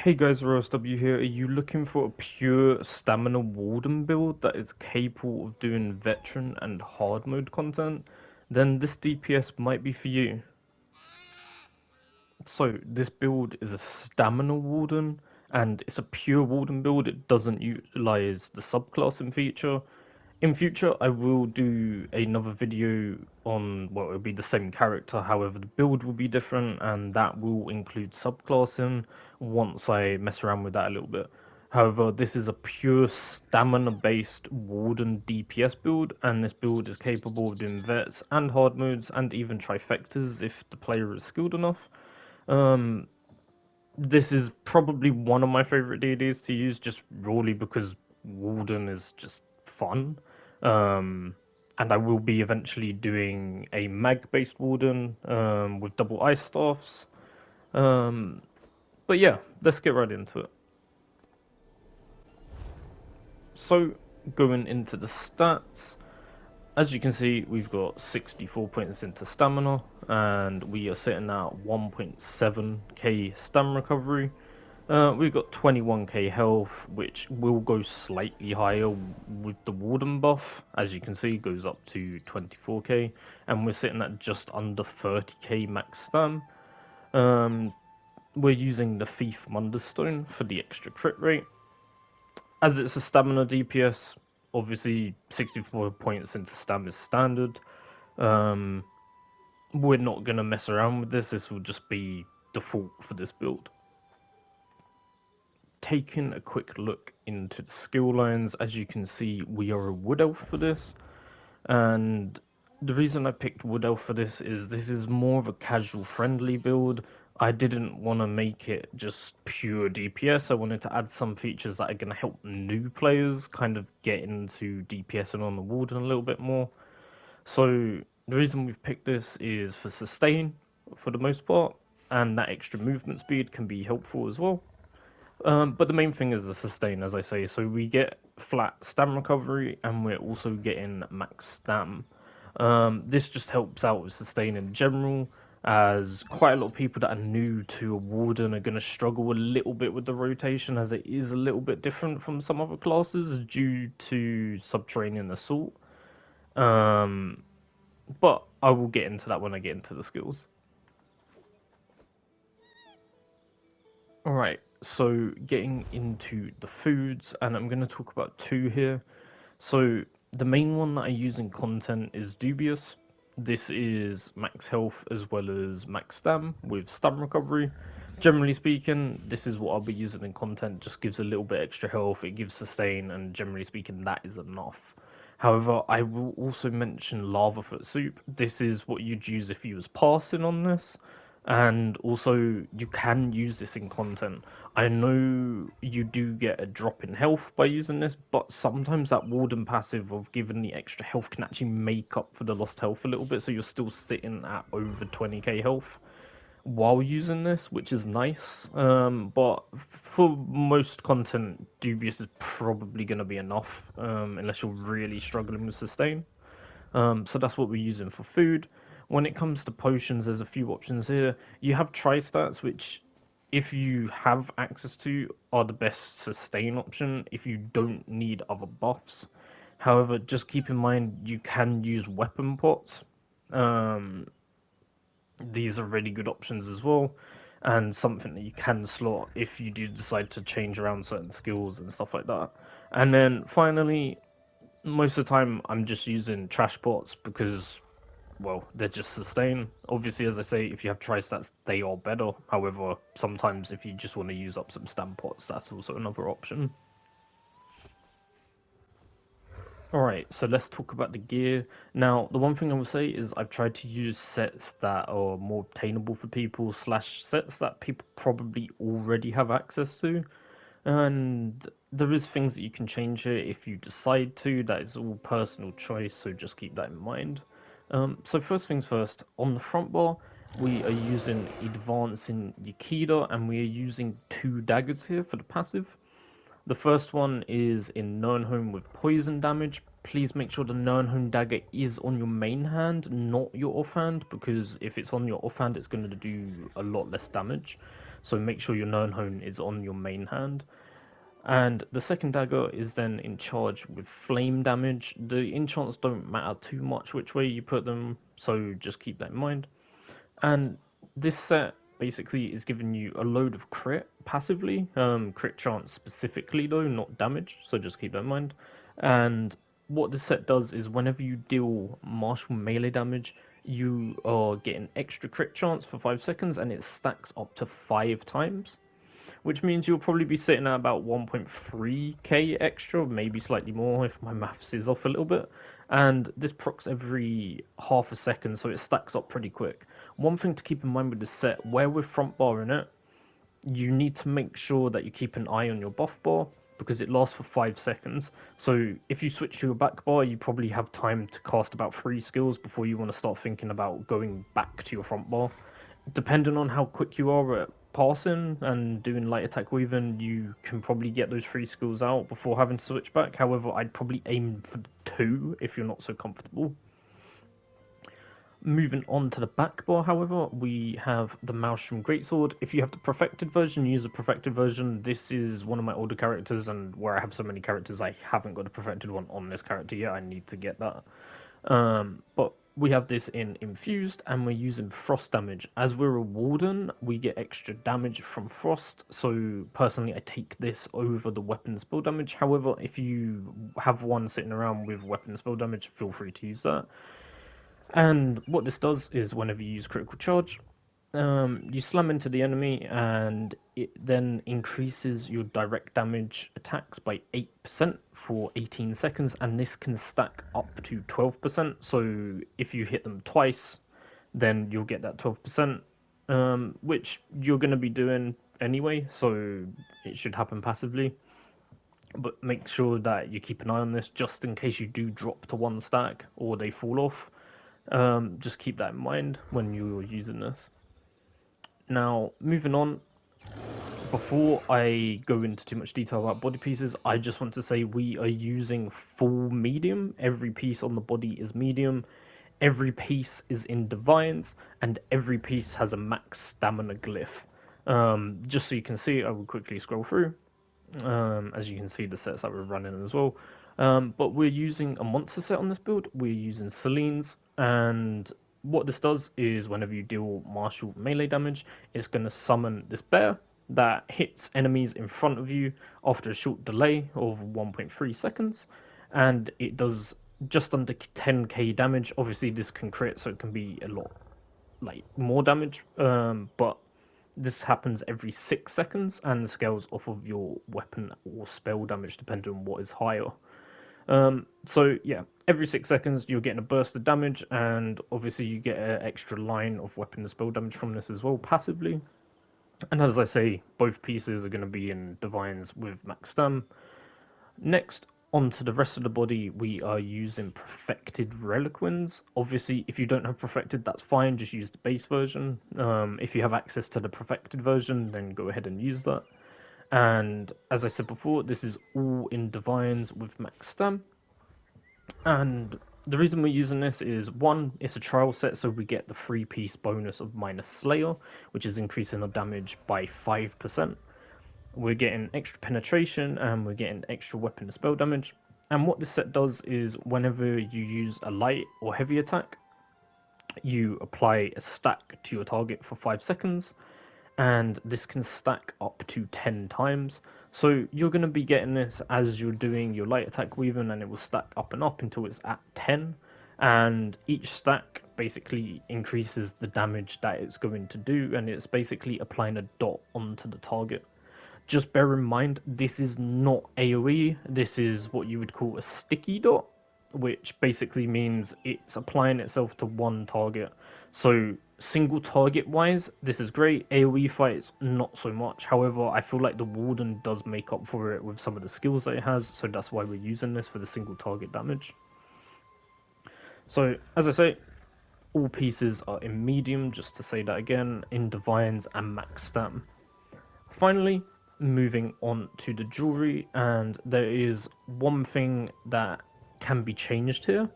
Hey guys, RosW here. Are you looking for a pure Stamina Warden build that is capable of doing veteran and hard mode content? Then this DPS might be for you. So this build is a Stamina Warden and it's a pure Warden build. It doesn't utilize the subclassing feature. In future, I will do another video on, well, it'll be the same character, however, the build will be different, and that will include subclassing once I mess around with that a little bit. However, this is a pure stamina-based Warden DPS build, and this build is capable of doing vets and hard modes, and even trifectas if the player is skilled enough. Um, this is probably one of my favorite DDs to use, just really because Warden is just fun. Um, and I will be eventually doing a mag-based Warden with double ice staffs. Um, but yeah, let's get right into it. So, going into the stats, as you can see, we've got 64 points into stamina, and we are sitting at 1.7k stam recovery. We've got 21k health, which will go slightly higher with the Warden buff. As you can see, goes up to 24k, and we're sitting at just under 30k max stam. Um, we're using the Thief Mundus stone for the extra crit rate. As it's a stamina DPS, obviously 64 points into stam is standard. Um, we're not going to mess around with this. This will just be default for this build. Taking a quick look into the skill lines, as you can see, we are a Wood Elf for this, and the reason I picked Wood Elf for this is more of a casual friendly build. I didn't want to make it just pure DPS. I wanted to add some features that are going to help new players kind of get into DPSing on the Warden a little bit more. So the reason we've picked this is for sustain for the most part, and that extra movement speed can be helpful as well. But the main thing is the sustain, as I say. So we get flat stam recovery, and we're also getting max stam. This just helps out with sustain in general, as quite a lot of people that are new to a warden are going to struggle a little bit with the rotation, as it is a little bit different from some other classes due to subterranean assault. Um, but I will get into that when I get into the skills. Alright, so getting into the foods, and I'm going to talk about two here. So the main one that I use in content is Dubious. This is max health as well as max stam with stam recovery. Generally speaking, this is what I'll be using in content, just gives a little bit extra health, it gives sustain, and generally speaking, that is enough. However, I will also mention Lava Foot Soup. This is what you'd use if you was passing on this, and also you can use this in content. I know you do get a drop in health by using this, but sometimes that Warden passive of giving the extra health can actually make up for the lost health a little bit, so you're still sitting at over 20k health while using this, which is nice. But for most content, Dubious is probably going to be enough, unless you're really struggling with sustain. So that's what we're using for food. When it comes to potions, there's a few options here. You have tri-stats, which, if you have access to, are the best sustain option if you don't need other buffs. However, just keep in mind you can use weapon pots. Um, these are really good options as well, and something that you can slot if you do decide to change around certain skills and stuff like that. And then finally, most of the time I'm just using trash pots because, well, they're just sustain. Obviously, as I say, if you have tri-stats, they are better. However, sometimes if you just want to use up some stam pots, that's also another option. Alright, so let's talk about the gear. Now, the one thing I will say is I've tried to use sets that are more obtainable for people, slash sets that people probably already have access to. And there is things that you can change here if you decide to. That is all personal choice, so just keep that in mind. So first things first, on the front bar, we are using Advancing Yakida, and we are using two daggers here for the passive. The first one is in Nirnhome with poison damage. Please make sure the Nirnhome dagger is on your main hand, not your offhand, because if it's on your offhand, it's going to do a lot less damage. so make sure your Nirnhone is on your main hand. And the second dagger is then in charge with flame damage. The enchants don't matter too much which way you put them, so just keep that in mind. And this set basically is giving you a load of crit passively, crit chance specifically though, not damage, so just keep that in mind. And what this set does is whenever you deal martial melee damage, you are getting extra crit chance for 5 seconds and it stacks up to 5 times, which means you'll probably be sitting at about 1.3k extra, maybe slightly more if my maths is off a little bit. And this procs every half a second, so it stacks up pretty quick. One thing to keep in mind with this set, where we're front barring it, you need to make sure that you keep an eye on your buff bar because it lasts for 5 seconds. So if you switch to your back bar, you probably have time to cast about 3 skills before you want to start thinking about going back to your front bar. Depending on how quick you are at passing and doing light attack weaving, you can probably get those 3 skills out before having to switch back. However, I'd probably aim for 2 if you're not so comfortable. Moving on to the back bar, however, we have the Maelstrom Greatsword. If you have the perfected version, use the perfected version. This is one of my older characters, and where I have so many characters, I haven't got a perfected one on this character yet. I need to get that. But we have this in infused, and we're using frost damage. As we're a warden, we get extra damage from frost. So personally, I take this over the weapon spell damage. However, if you have one sitting around with weapon spell damage, feel free to use that. And what this does is whenever you use critical charge, you slam into the enemy and it then increases your direct damage attacks by 8% for 18 seconds, and this can stack up to 12%. So if you hit them twice, then you'll get that 12%, which you're going to be doing anyway, so it should happen passively. But make sure that you keep an eye on this just in case you do drop to 1 stack or they fall off. Just keep that in mind when you're using this. Now, moving on, before I go into too much detail about body pieces, I just want to say we are using full medium. Every piece on the body is medium. Every piece is in divines, and every piece has a max stamina glyph. Just so you can see, I will quickly scroll through. As you can see, the sets that we're running as well. But we're using a monster set on this build. We're using Celine's, and what this does is whenever you deal martial melee damage, it's going to summon this bear that hits enemies in front of you after a short delay of 1.3 seconds, and it does just under 10k damage. Obviously, this can crit, so it can be a lot like more damage, but this happens every 6 seconds and scales off of your weapon or spell damage depending on what is higher. So yeah, every 6 seconds you're getting a burst of damage, and obviously you get an extra line of weapon and spell damage from this as well passively. And as I say, both pieces are going to be in divines with max stam. Next, onto the rest of the body, we are using perfected reliquins. Obviously, if you don't have perfected, that's fine, just use the base version. If you have access to the perfected version, then go ahead and use that. And as I said before, this is all in divines with max stam. And the reason we're using this is, one, it's a trial set, so we get the 3-piece bonus of minus Slayer, which is increasing our damage by 5%. We're getting extra penetration and we're getting extra weapon and spell damage. And what this set does is whenever you use a light or heavy attack, you apply a stack to your target for 5 seconds, and this can stack up to 10 times. So you're going to be getting this as you're doing your light attack weaving, and it will stack up and up until it's at 10. And each stack basically increases the damage that it's going to do, and it's basically applying a dot onto the target. Just bear in mind, this is not AoE, this is what you would call a sticky dot, which basically means it's applying itself to one target. So single target wise, this is great. AoE fights, not so much. However, I feel like the Warden does make up for it with some of the skills that it has, so that's why we're using this for the single target damage. So, as I say, all pieces are in medium, just to say that again, in divines and max stam. Finally, moving on to the jewelry, and there is one thing that can be changed here,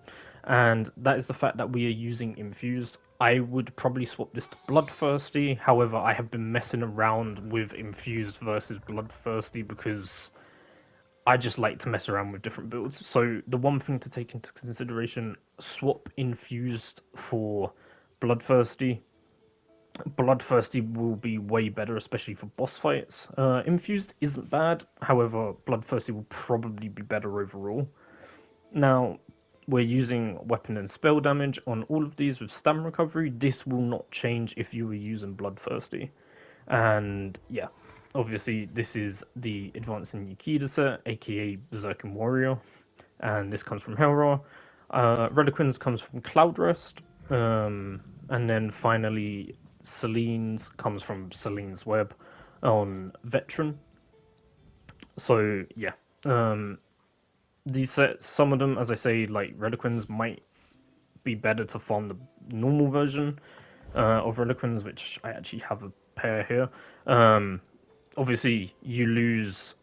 and that is the fact that we are using infused. I would probably swap this to Bloodthirsty. However, I have been messing around with Infused versus Bloodthirsty because I just like to mess around with different builds. So the one thing to take into consideration, swap Infused for Bloodthirsty. Bloodthirsty will be way better, especially for boss fights. Infused isn't bad, however, Bloodthirsty will probably be better overall. Now, we're using weapon and spell damage on all of these with stam recovery. This will not change if you were using Bloodthirsty. And yeah, obviously, this is the Advanced in Yukida set, aka Berserking Warrior, and this comes from Hellra. Reliquins comes from Cloud Rest, and then finally Celine's comes from Celine's Web on Veteran. So yeah, these sets, some of them, as I say, like Reliquins, might be better to farm the normal version of Reliquins, which I actually have a pair here. Obviously, you lose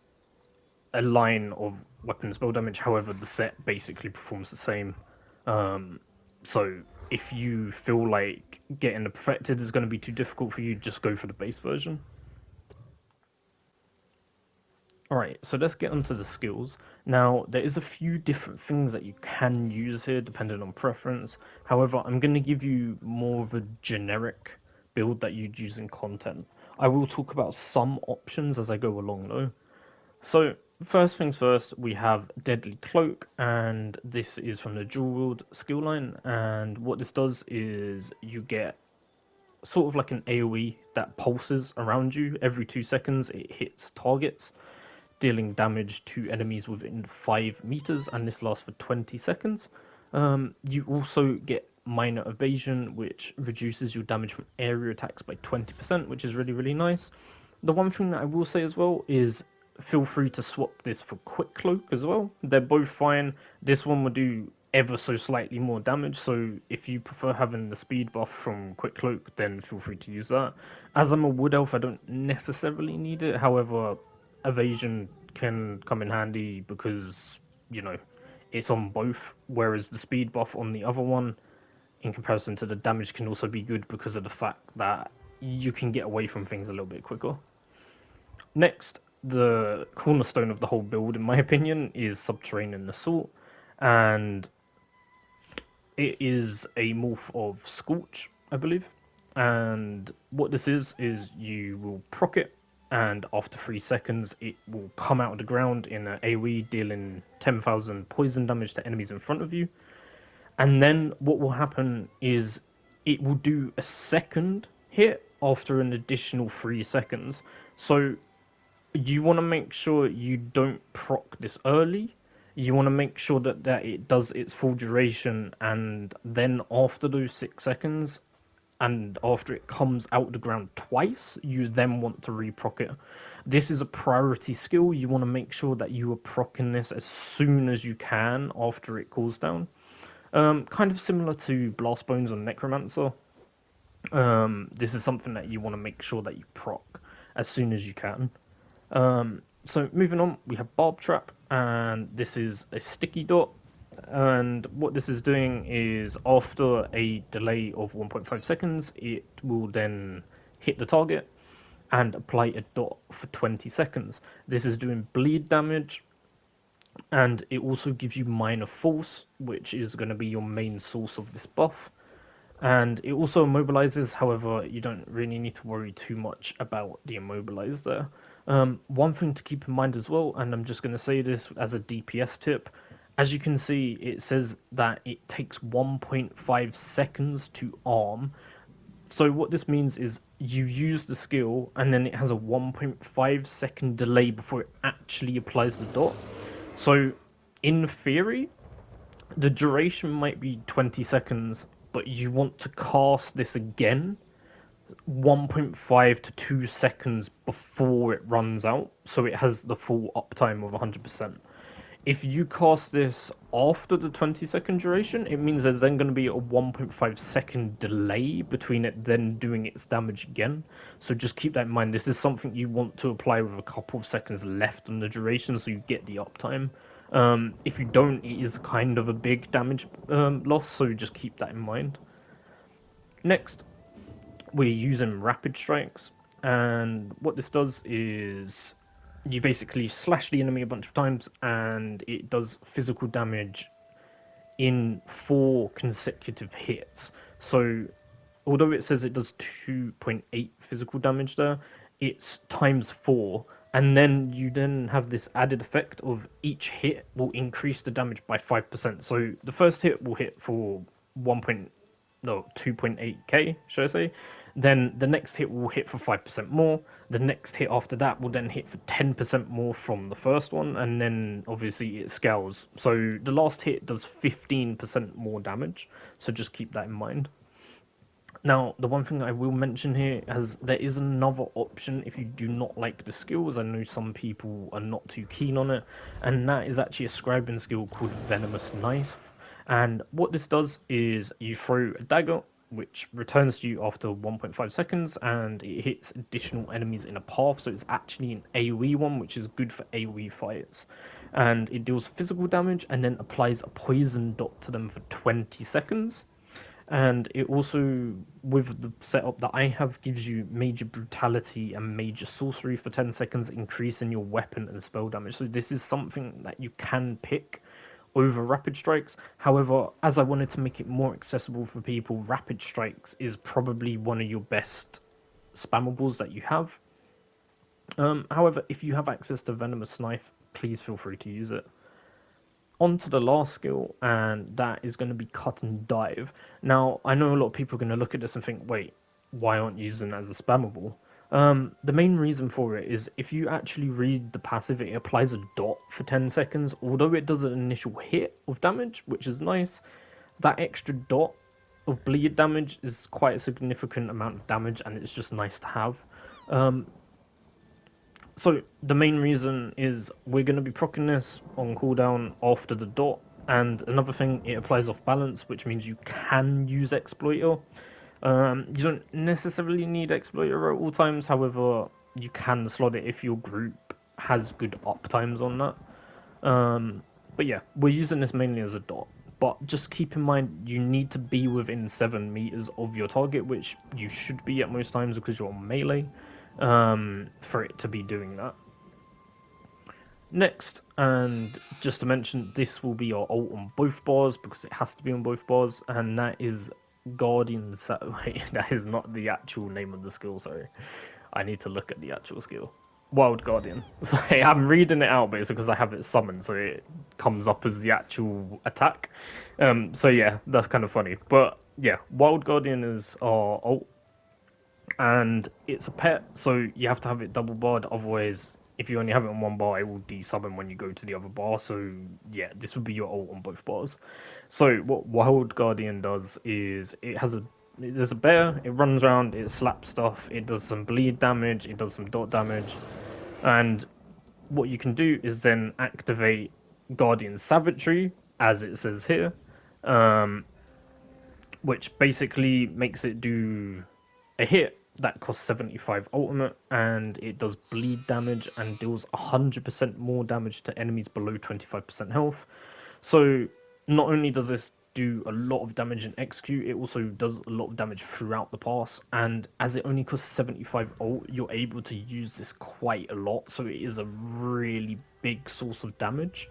a line of weapon spell damage. However, the set basically performs the same. So if you feel like getting the perfected is going to be too difficult for you, just go for the base version. Alright, so let's get onto the skills. Now, there is a few different things that you can use here depending on preference. However, I'm going to give you more of a generic build that you'd use in content. I will talk about some options as I go along though. So, first things first, we have Deadly Cloak, and this is from the Dual Wield skill line. And what this does is you get sort of like an AoE that pulses around you every 2 seconds. It hits targets, dealing damage to enemies within 5 meters, and this lasts for 20 seconds. You also get Minor Evasion, which reduces your damage from area attacks by 20%, which is really, really nice. The one thing that I will say as well is feel free to swap this for Quick Cloak as well. They're both fine. This one will do ever so slightly more damage, so if you prefer having the speed buff from Quick Cloak, then feel free to use that. As I'm a Wood Elf, I don't necessarily need it. However, Evasion can come in handy because, you know, it's on both, whereas the speed buff on the other one, in comparison to the damage, can also be good because of the fact that you can get away from things a little bit quicker. Next, the cornerstone of the whole build, in my opinion, is Subterranean Assault, and it is a morph of Scorch, I believe. And what this is you will proc it, and after 3 seconds, it will come out of the ground in an AoE, dealing 10,000 poison damage to enemies in front of you. And then what will happen is it will do a second hit after an additional 3 seconds. So you want to make sure you don't proc this early. You want to make sure that it does its full duration, and then after those 6 seconds, and after it comes out the ground twice, you then want to reproc it. This is a priority skill. You want to make sure that you are proccing this as soon as you can after it cools down. Kind of similar to Blast Bones on Necromancer. This is something that you want to make sure that you proc as soon as you can. So moving on, we have Barb Trap, and this is a sticky dot. And what this is doing is after a delay of 1.5 seconds, it will then hit the target and apply a dot for 20 seconds. This is doing bleed damage, and it also gives you minor force, which is going to be your main source of this buff. And it also immobilizes, however, you don't really need to worry too much about the immobilize there. One thing to keep in mind as well, and I'm just going to say this as a DPS tip, as you can see, it says that it takes 1.5 seconds to arm. So what this means is you use the skill, and then it has a 1.5 second delay before it actually applies the dot. So in theory, the duration might be 20 seconds, but you want to cast this again 1.5 to 2 seconds before it runs out, so it has the full uptime of 100%. If you cast this after the 20-second duration, it means there's then going to be a 1.5 second delay between it then doing its damage again. So just keep that in mind. This is something you want to apply with a couple of seconds left on the duration so you get the uptime. If you don't, it is kind of a big damage loss, so just keep that in mind. Next, we're using rapid strikes, and what this does is you basically slash the enemy a bunch of times, and it does physical damage in 4 consecutive hits. So, although it says it does 2.8 physical damage there, it's times 4, and then you then have this added effect of each hit will increase the damage by 5%. So the first hit will hit for 1. No, 2.8k, should I say? Then the next hit will hit for 5% more. The next hit after that will then hit for 10% more from the first one, and then obviously it scales. So the last hit does 15% more damage, so just keep that in mind. Now, the one thing I will mention here is there is another option if you do not like the skills. I know some people are not too keen on it, and that is actually a scribing skill called Venomous Knife. And what this does is you throw a dagger, which returns to you after 1.5 seconds, and it hits additional enemies in a path. So it's actually an AoE one, which is good for AoE fights. And it deals physical damage and then applies a poison dot to them for 20 seconds. And it also, with the setup that I have, gives you major brutality and major sorcery for 10 seconds, increasing your weapon and spell damage. So this is something that you can pick over rapid strikes. However, as I wanted to make it more accessible for people, rapid strikes is probably one of your best spammables that you have. However, if you have access to Venomous Knife, please feel free to use it. On to the last skill, and that is going to be Cut and Dive. Now, I know a lot of people are going to look at this and think, wait, why aren't you using it as a spammable? The main reason for it is if you actually read the passive, it applies a dot for 10 seconds. Although it does an initial hit of damage, which is nice, that extra dot of bleed damage is quite a significant amount of damage, and it's just nice to have. Um, so the main reason is we're going to be proccing this on cooldown after the dot, and another thing, it applies off balance, which means you can use Exploiter. You don't necessarily need Exploiter at all times, however, you can slot it if your group has good uptimes on that. But yeah, we're using this mainly as a dot. But just keep in mind, you need to be within 7 meters of your target, which you should be at most times because you're on melee, for it to be doing that. Next, and just to mention, this will be your ult on both bars because it has to be on both bars, and that is Guardian Wait, that is not the actual name of the skill, sorry. I need to look at the actual skill. Wild Guardian. Sorry, I'm reading it out, but it's because I have it summoned, so it comes up as the actual attack. So yeah, that's kind of funny. But yeah, Wild Guardian is our ult, and it's a pet, so you have to have it double barred. Otherwise, if you only have it on one bar, it will desummon when you go to the other bar. So yeah, this would be your ult on both bars. So what Wild Guardian does is there's a bear, it runs around, it slaps stuff, it does some bleed damage, it does some dot damage, and what you can do is then activate Guardian Savagery, as it says here, um, which basically makes it do a hit that costs 75 ultimate, and it does bleed damage and deals 100% more damage to enemies below 25% health. So not only does this do a lot of damage in execute, it also does a lot of damage throughout the pass, and as it only costs 75 ult, you're able to use this quite a lot, so it is a really big source of damage.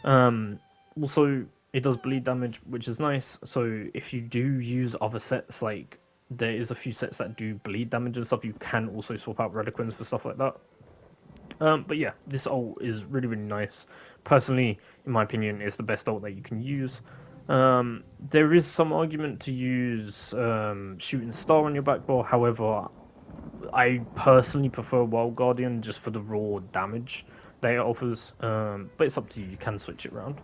Um, Also, it does bleed damage, which is nice. So if you do use other sets, like there is a few sets that do bleed damage and stuff, you can also swap out Reliquins for stuff like that. But yeah, this ult is really, really nice. Personally, in my opinion, it's the best ult that you can use. There is some argument to use Shooting Star on your back bar. However, I personally prefer Wild Guardian just for the raw damage that it offers. But it's up to you. You can switch it around.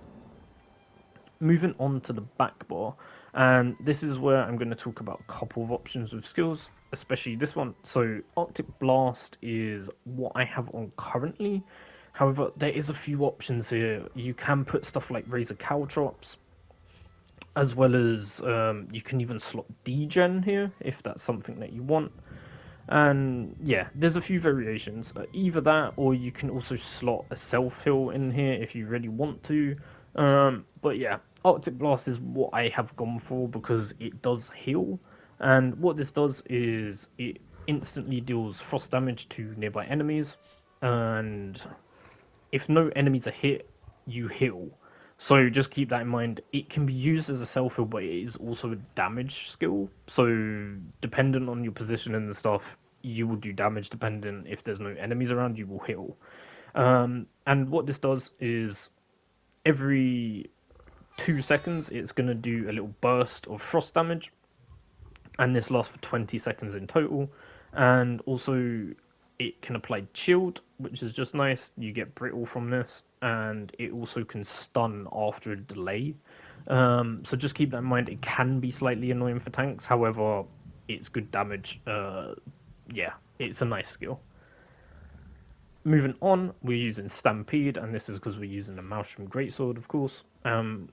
Moving on to the back bar, and this is where I'm going to talk about a couple of options with skills, especially this one. So Arctic Blast is what I have on currently. However, there is a few options here. You can put stuff like Razor Caltrops, as well as you can even slot degen here if that's something that you want. And yeah, there's a few variations. Either that, or you can also slot a self heal in here if you really want to. But yeah, Arctic Blast is what I have gone for because it does heal. And what this does is it instantly deals frost damage to nearby enemies, and if no enemies are hit, you heal. So just keep that in mind. It can be used as a self heal, but it is also a damage skill. So dependent on your position and the stuff, you will do damage. Dependent if there's no enemies around, you will heal. And what this does is every 2 seconds, it's going to do a little burst of frost damage, and this lasts for 20 seconds in total. And also, it can apply shield, which is just nice. You get brittle from this, and it also can stun after a delay. So just keep that in mind. It can be slightly annoying for tanks, however, it's good damage. Yeah, it's a nice skill. Moving on, we're using Stampede, and this is because we're using the Maelstrom Greatsword, of course.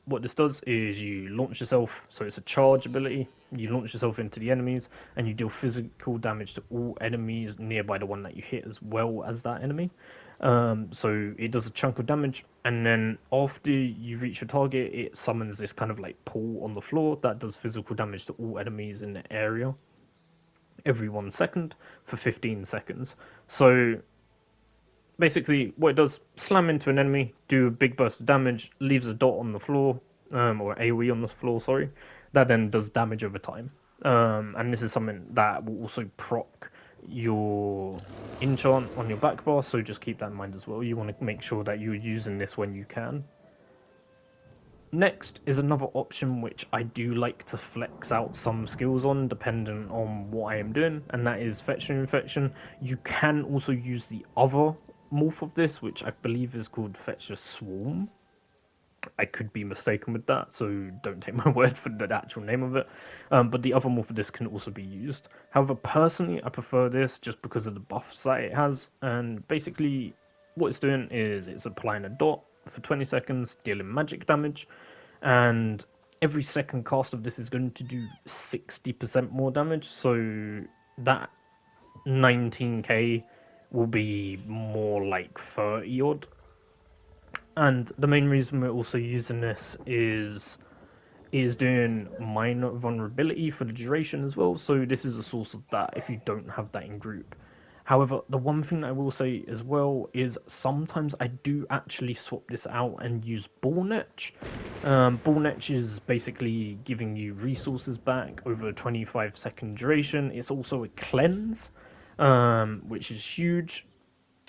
What this does is you launch yourself, so it's a charge ability. You launch yourself into the enemies, and you deal physical damage to all enemies nearby the one that you hit, as well as that enemy. So it does a chunk of damage, and then after you reach your target, it summons this kind of like pool on the floor that does physical damage to all enemies in the area every 1 second for 15 seconds. So basically, what it does, slam into an enemy, do a big burst of damage, leaves a dot on the floor, or AoE on the floor, sorry. That then does damage over time. And this is something that will also proc your enchant on your back bar, so just keep that in mind as well. You want to make sure that you're using this when you can. Next is another option which I do like to flex out some skills on, depending on what I am doing, and that is Fetch and Infection. You can also use the other morph of this, which I believe is called Fetch a Swarm. I could be mistaken with that, so don't take my word for the actual name of it. But the other morph of this can also be used. However, personally, I prefer this just because of the buffs that it has, and basically what it's doing is it's applying a dot for 20 seconds, dealing magic damage, and every second cast of this is going to do 60% more damage, so that 19k will be more like 30 odd. And the main reason we're also using this is doing minor vulnerability for the duration as well, so this is a source of that if you don't have that in group. However, the one thing that I will say as well is sometimes I do actually swap this out and use Ballnetch. Ballnetch is basically giving you resources back over a 25-second duration. It's also a cleanse, which is huge,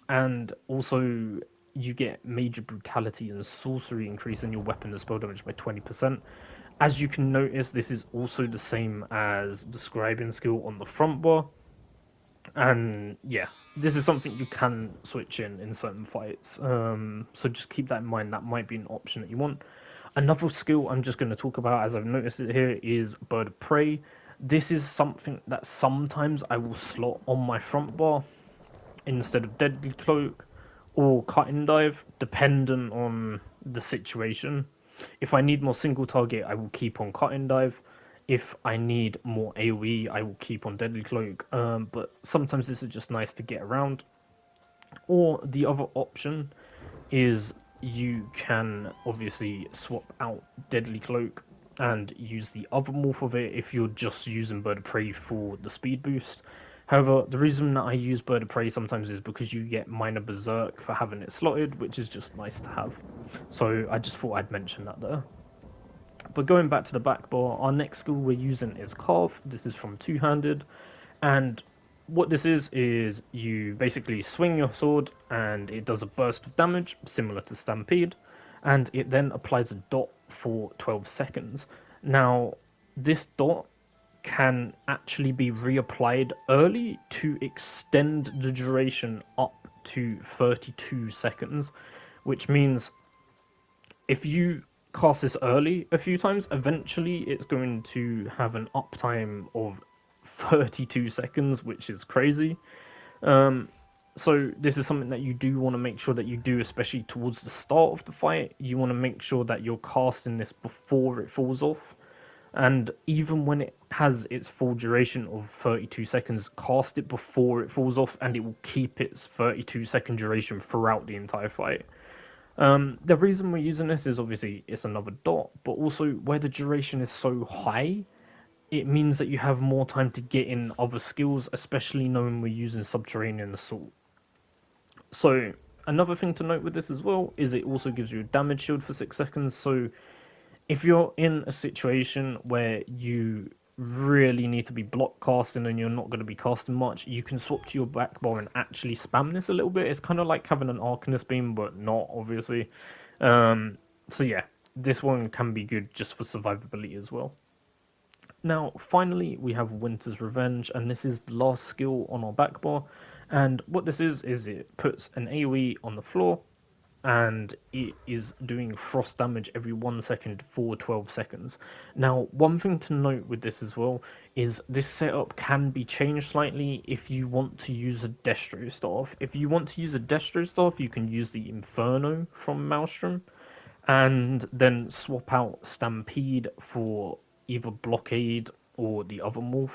and also you get major brutality and sorcery increase in your weapon and spell damage by 20%. As you can notice, this is also the same as the scribing skill on the front bar. And yeah, this is something you can switch in certain fights. So just keep that in mind. That might be an option that you want. Another skill I'm just going to talk about, as I've noticed it here, is Bird of Prey. This is something that sometimes I will slot on my front bar instead of Deadly Cloak or Cut and Dive, dependent on the situation. If I need more single target, I will keep on Cut and Dive. If I need more AoE, I will keep on Deadly Cloak. But sometimes this is just nice to get around. Or the other option is you can obviously swap out Deadly Cloak and use the other morph of it if you're just using Bird of Prey for the speed boost. However, the reason that I use Bird of Prey sometimes is because you get minor Berserk for having it slotted, which is just nice to have. So I just thought I'd mention that there. But going back to the back bar, our next skill we're using is Carve. This is from two-handed, and what this is you basically swing your sword and it does a burst of damage similar to Stampede, and it then applies a dot for 12 seconds. Now, this dot can actually be reapplied early to extend the duration up to 32 seconds, which means if you cast this early a few times, eventually it's going to have an uptime of 32 seconds, which is crazy. Um, so this is something that you do want to make sure that you do, especially towards the start of the fight. You want to make sure that you're casting this before it falls off. And even when it has its full duration of 32 seconds, cast it before it falls off, and it will keep its 32-second duration throughout the entire fight. The reason we're using this is obviously it's another dot, but also where the duration is so high, it means that you have more time to get in other skills, especially knowing we're using Subterranean Assault. So another thing to note with this as well is it also gives you a damage shield for 6 seconds. So if you're in a situation where you really need to be block casting and you're not going to be casting much, you can swap to your back bar and actually spam this a little bit. It's kind of like having an Arcanist beam, but not obviously. So yeah, this one can be good just for survivability as well. Now, finally, we have Winter's Revenge, and this is the last skill on our back bar. And what this is it puts an AoE on the floor, and it is doing frost damage every 1 second for 12 seconds. Now, one thing to note with this as well is this setup can be changed slightly if you want to use a Destro staff. If you want to use a Destro staff, you can use the Inferno from Maelstrom, and then swap out Stampede for either Blockade or the other morph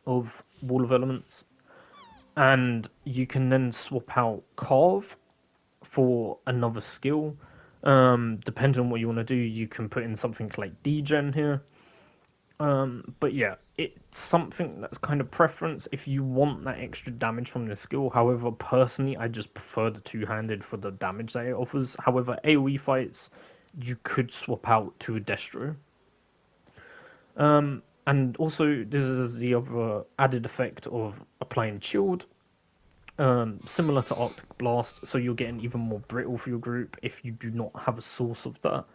of Wall of Elements. And you can then swap out Carve for another skill. Depending on what you want to do, you can put in something like Degen here. But yeah, it's something that's kind of preference if you want that extra damage from the skill. However, personally, I just prefer the two-handed for the damage that it offers. However, AoE fights, you could swap out to a Destro. And also, this is the other added effect of applying Chilled, similar to Arctic Blast, so you're getting even more brittle for your group if you do not have a source of that.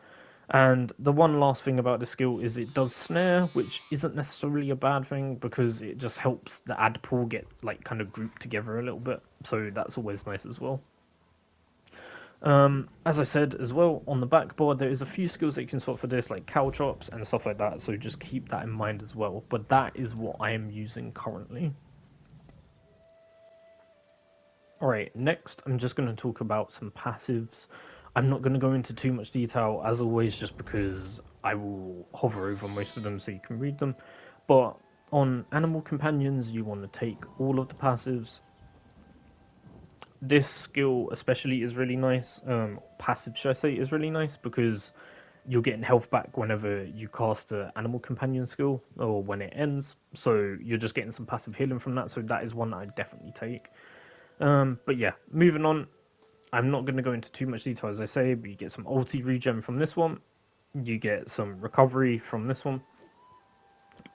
And the one last thing about the skill is it does snare, which isn't necessarily a bad thing because it just helps the ad pool get like kind of grouped together a little bit. So that's always nice as well. As I said as well, on the backboard there is a few skills that you can swap for this, like Caltrops and stuff like that. So just keep that in mind as well. But that is what I am using currently. Alright, next I'm just going to talk about some passives. I'm not going to go into too much detail as always just because I will hover over most of them so you can read them. But on Animal Companions you want to take all of the passives. This skill especially is really nice, passive should I say, is really nice because you're getting health back whenever you cast an Animal Companion skill or when it ends. So you're just getting some passive healing from that, so that is one that I definitely take. But yeah, moving on. I'm not going to go into too much detail as I say, but you get some ulti regen from this one. You get some recovery from this one.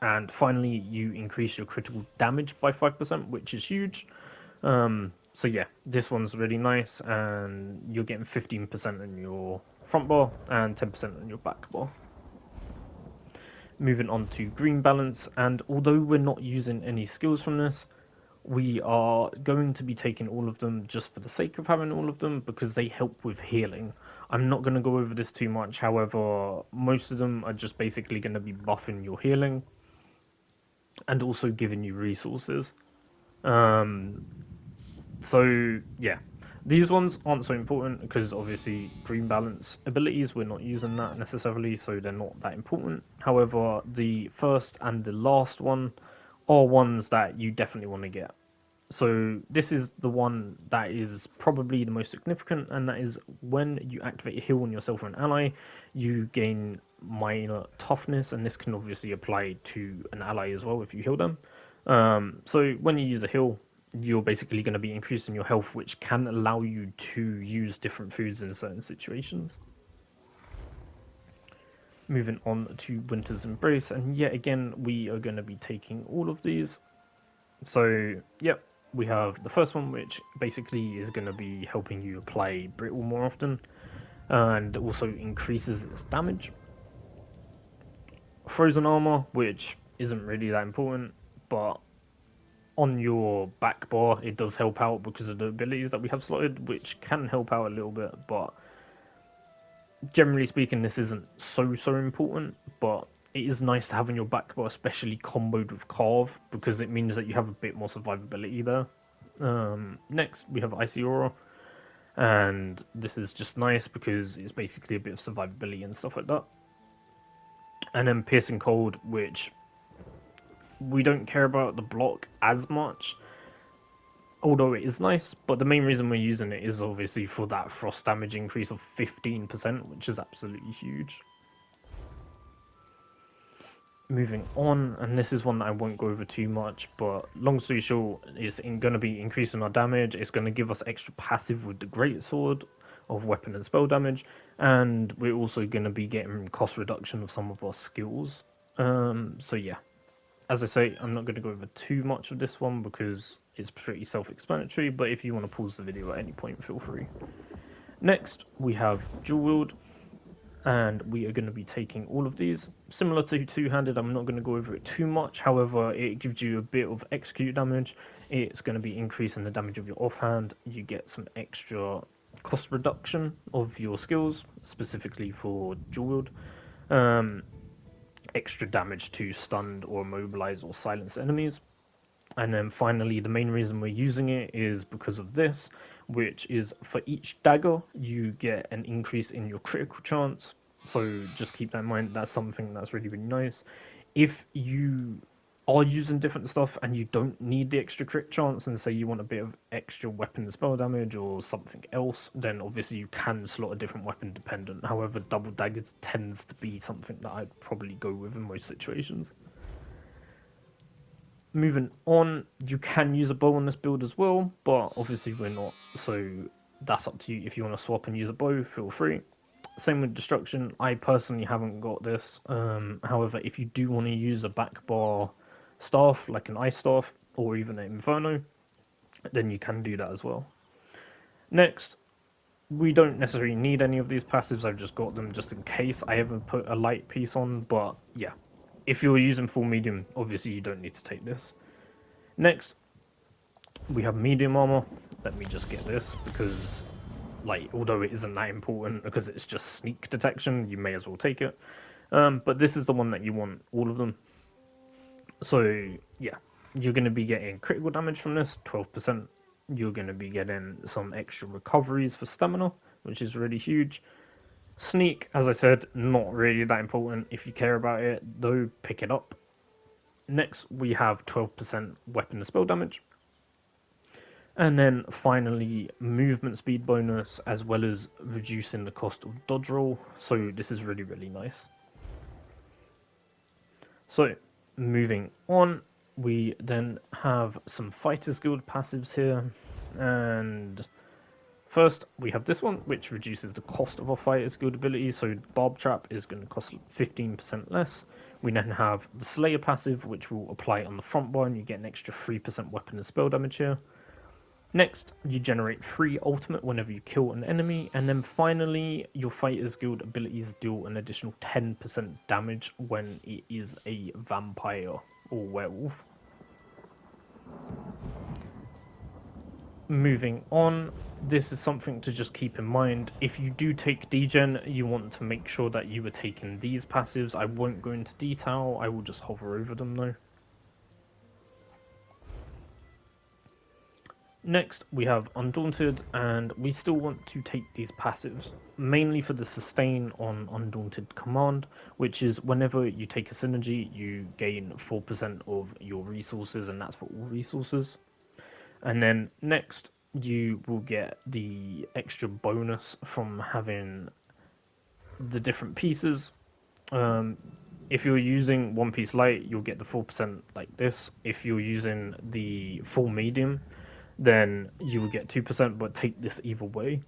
And finally, you increase your critical damage by 5%, which is huge. So yeah, this one's really nice, and you're getting 15% in your front bar and 10% in your back bar. Moving on to green balance, and although we're not using any skills from this, we are going to be taking all of them just for the sake of having all of them because they help with healing. I'm not going to go over this too much, however, most of them are just basically going to be buffing your healing and also giving you resources. So, yeah, these ones aren't so important because obviously green balance abilities, we're not using that necessarily, so they're not that important. However, the first and the last one are ones that you definitely want to get. So this is the one that is probably the most significant, and that is when you activate a heal on yourself or an ally, you gain minor toughness, and this can obviously apply to an ally as well if you heal them. So when you use a heal, you're basically going to be increasing your health, which can allow you to use different foods in certain situations. Moving on to Winter's Embrace, and yet again, we are going to be taking all of these. So, yep, we have the first one, which basically is going to be helping you apply Brittle more often, and also increases its damage. Frozen Armor, which isn't really that important, but on your back bar, it does help out because of the abilities that we have slotted, which can help out a little bit, but generally speaking, this isn't so important, but it is nice to have in your back bar, especially comboed with Carve, because it means that you have a bit more survivability there. Next, we have Icy Aura, and this is just nice because it's basically a bit of survivability and stuff like that. And then Piercing Cold, which we don't care about the block as much, although it is nice, but the main reason we're using it is obviously for that frost damage increase of 15%, which is absolutely huge. Moving on, and this is one that I won't go over too much, but long story short, it's going to be increasing our damage. It's going to give us extra passive with the greatsword of weapon and spell damage, and we're also going to be getting cost reduction of some of our skills. So yeah, as I say, I'm not going to go over too much of this one because it's pretty self-explanatory, but if you want to pause the video at any point, feel free. Next, we have dual wield, and we are going to be taking all of these. Similar to two-handed, I'm not going to go over it too much, however, it gives you a bit of execute damage. It's going to be increasing the damage of your offhand. You get some extra cost reduction of your skills, specifically for dual wield. Extra damage to stunned or immobilize or silence enemies. And then finally, the main reason we're using it is because of this, which is for each dagger, you get an increase in your critical chance. So just keep that in mind. That's something that's really, really nice. If you are using different stuff and you don't need the extra crit chance, and say you want a bit of extra weapon and spell damage or something else, then obviously you can slot a different weapon dependent. However, double daggers tends to be something that I'd probably go with in most situations. Moving on, you can use a bow on this build as well, but obviously we're not, so that's up to you. If you want to swap and use a bow, feel free. Same with destruction. I personally haven't got this. However, if you do want to use a back bar staff, like an ice staff, or even an inferno, then you can do that as well. Next, we don't necessarily need any of these passives. I've just got them just in case I ever put a light piece on, but yeah. If you're using full medium, obviously you don't need to take this. Next, we have medium armor. Let me just get this because, like, although it isn't that important because it's just sneak detection, you may as well take it. But this is the one that you want, all of them. So yeah, you're going to be getting critical damage from this, 12%. You're going to be getting some extra recoveries for stamina, which is really huge. Sneak, as I said, not really that important. If you care about it, though, pick it up. Next, we have 12% weapon and spell damage. And then finally, movement speed bonus, as well as reducing the cost of dodge roll. So this is really, really nice. So moving on, we then have some Fighter's Guild passives here. And first, we have this one, which reduces the cost of our Fighter's Guild ability. So Barb Trap is going to cost 15% less. We then have the Slayer passive, which will apply on the front bar, and you get an extra 3% weapon and spell damage here. Next, you generate 3 ultimate whenever you kill an enemy, and then finally, your Fighter's Guild abilities deal an additional 10% damage when it is a vampire or werewolf. Moving on, this is something to just keep in mind. If you do take degen, you want to make sure that you are taking these passives. I won't go into detail, I will just hover over them though. Next, we have Undaunted, and we still want to take these passives, mainly for the sustain on Undaunted Command, which is whenever you take a synergy, you gain 4% of your resources, and that's for all resources. And then next, you will get the extra bonus from having the different pieces. If you're using One Piece Light, you'll get the 4% like this. If you're using the full medium, then you will get 2%, but take this either way.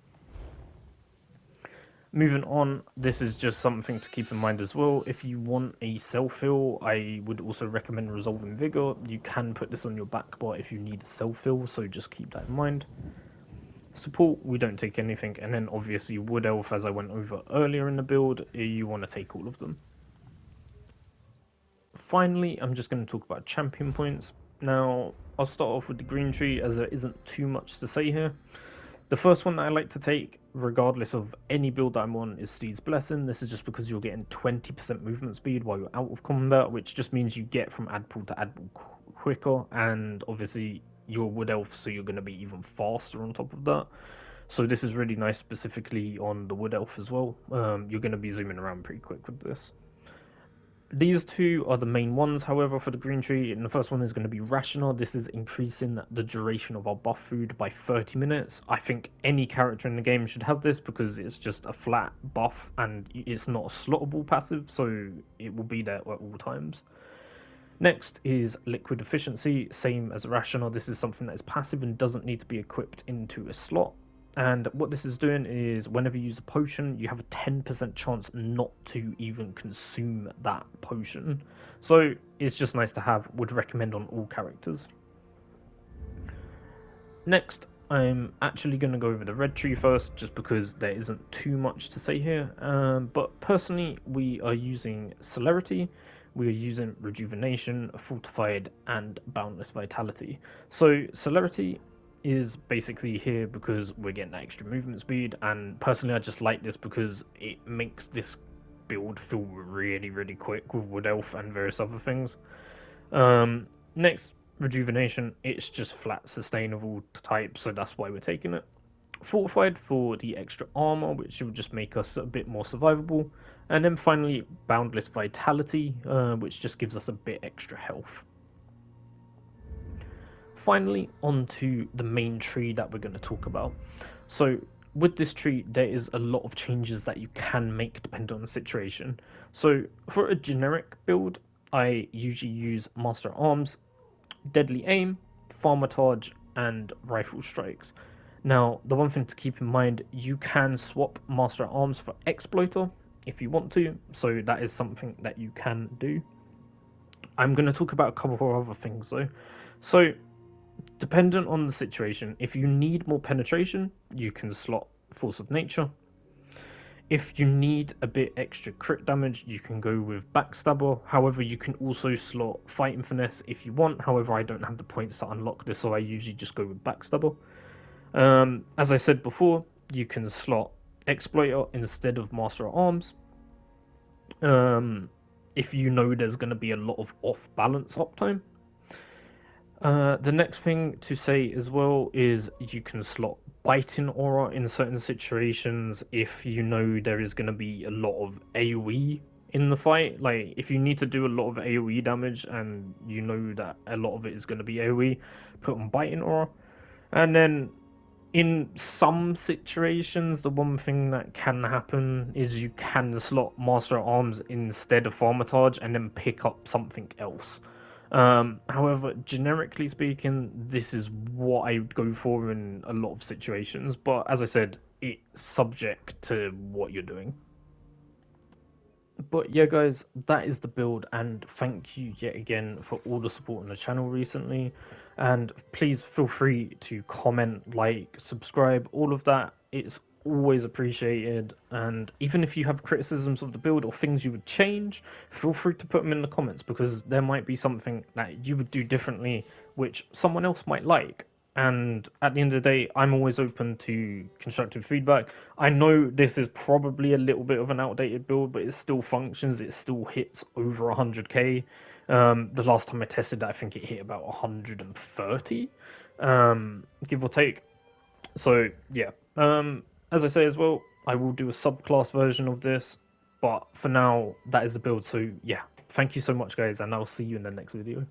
Moving on, this is just something to keep in mind as well. If you want a self-heal, I would also recommend Resolving Vigor. You can put this on your back bar if you need a self-heal, so just keep that in mind. Support, we don't take anything, and then obviously Wood Elf, as I went over earlier in the build, you want to take all of them. Finally, I'm just going to talk about champion points. Now, I'll start off with the green tree as there isn't too much to say here. The first one that I like to take, regardless of any build that I'm on, is Steed's Blessing. This is just because you're getting 20% movement speed while you're out of combat, which just means you get from Adpool to Adpool quicker, and obviously you're Wood Elf, so you're going to be even faster on top of that. So this is really nice, specifically on the Wood Elf as well. You're going to be zooming around pretty quick with this. These two are the main ones, however, for the green tree, and the first one is going to be Rational. This is increasing the duration of our buff food by 30 minutes. I think any character in the game should have this because it's just a flat buff and it's not a slottable passive, so it will be there at all times. Next is liquid efficiency, same as rational. This is something that is passive and doesn't need to be equipped into a slot. And what this is doing is whenever you use a potion, you have a 10% chance not to even consume that potion. So it's just nice to have, would recommend on all characters. Next, I'm actually going to go over the red tree first, just because there isn't too much to say here. But personally, we are using Celerity, we are using Rejuvenation, Fortified, and Boundless Vitality. So Celerity is basically here because we're getting that extra movement speed, and personally I just like this because it makes this build feel really, really quick with Wood Elf and various other things. Next, Rejuvenation, it's just flat sustainable type, so that's why we're taking it. Fortified for the extra armor, which will just make us a bit more survivable. And then finally, Boundless Vitality, which just gives us a bit extra health. Finally, onto the main tree that we're going to talk about. So with this tree, there is a lot of changes that you can make depending on the situation. So for a generic build, I usually use Master Arms, Deadly Aim, Farmatage, and Rifle Strikes. Now, the one thing to keep in mind, you can swap Master Arms for Exploiter if you want to, so that is something that you can do. I'm going to talk about a couple of other things though. So, dependent on the situation, if you need more penetration, you can slot Force of Nature. If you need a bit extra crit damage, you can go with Backstabber. However, you can also slot Fighting Finesse if you want. However, I don't have the points to unlock this, so I usually just go with Backstabber. As I said before, you can slot Exploiter instead of Master at Arms. If you know there's going to be a lot of off-balance uptime. The next thing to say as well is you can slot Biting Aura in certain situations if you know there is going to be a lot of AoE in the fight. Like, if you need to do a lot of AoE damage and you know that a lot of it is going to be AoE, put on Biting Aura. And then in some situations, the one thing that can happen is you can slot Master at Arms instead of Farmatage and then pick up something else. However, generically speaking, this is what I would go for in a lot of situations. But as I said, it's subject to what you're doing. But yeah, guys, that is the build, and thank you yet again for all the support on the channel recently. And please feel free to comment, like, subscribe, all of that. It's always appreciated. And even if you have criticisms of the build or things you would change, feel free to put them in the comments, because there might be something that you would do differently which someone else might like. And at the end of the day, I'm always open to constructive feedback. I know this is probably a little bit of an outdated build, but it still functions. It still hits over 100k. The last time I tested it, I think it hit about 130, give or take. So yeah, as I say as well, I will do a subclass version of this, but for now, that is the build. So yeah, thank you so much, guys, and I'll see you in the next video.